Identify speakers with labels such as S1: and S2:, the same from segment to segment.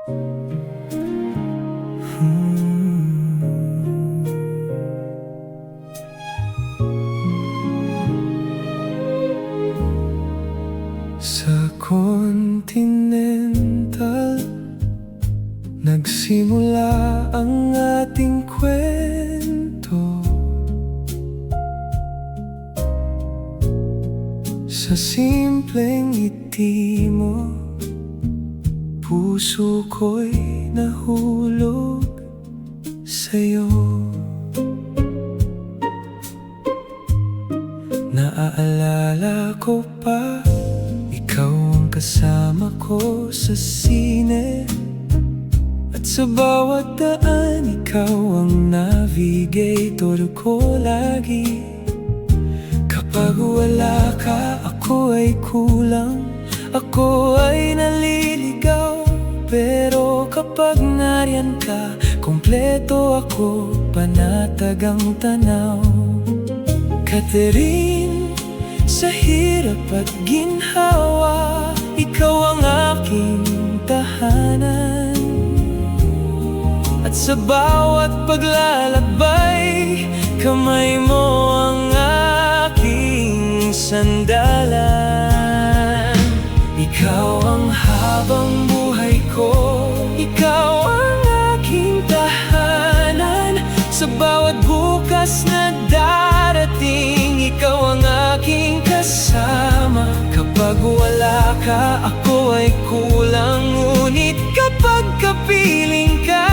S1: Sa Continental nagsimula ang ating kwento. Sa simpleng ngiti mo, puso ko'y nahulog sa'yo. Naaalala ko pa, ikaw ang kasama ko sa sine. At sa bawat daan, ikaw ang navigator ko lagi. Kapag wala ka, ako ay kulang, ako ay naliligaw. Pero kapag nariyan ka, kompleto ako, panatag ang tanaw. Catherine, sa hirap at ginhawa, ikaw ang aking tahanan. At sa bawat paglalakbay, kamay mo ang aking sandalan. Ikaw ang habang buhay ko, ikaw ang aking tahanan. Sa bawat bukas na darating, ikaw ang aking kasama. Kapag wala ka, ako ay kulang. Ngunit kapag kapiling ka,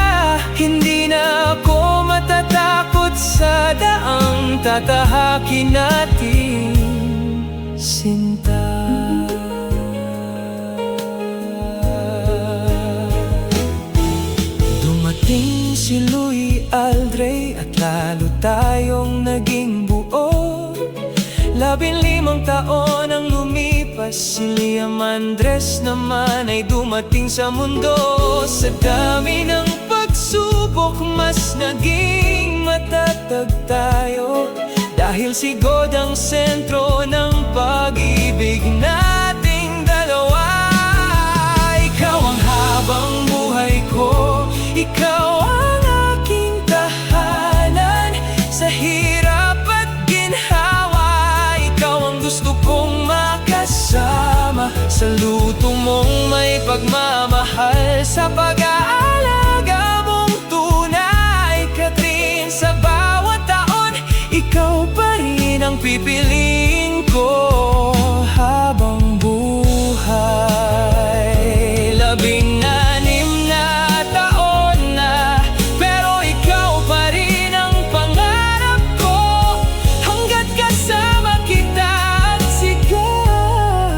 S1: hindi na ako matatakot sa daang tatahakin natin, sinta. Dumating si Louie Aldre at lalo tayong naging buo. 15 taon ang lumipas, si Liam Andres naman ay dumating sa mundo. Sa dami ng pagsubok, mas naging matatag tayo, dahil si God ang sentro ng pag-ibig nating dalawa. Ikaw ang habang buhay ko, ikaw ang aking tahanan. Sa hirap at ginhawa, ikaw ang gusto kong makasama. Sa luto mong may pagmamahal, sa pag-aalaga mong tunay. Catherine, sa bawat taon, ikaw pa rin ang pipiliin ko habang buhay. 16 na taon na, pero ikaw pa rin ang pangarap ko. Hanggat kasama kita at sikat,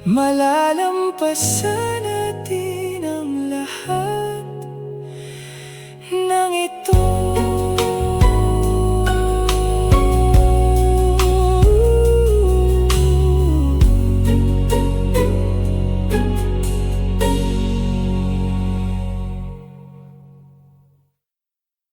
S1: malalampasan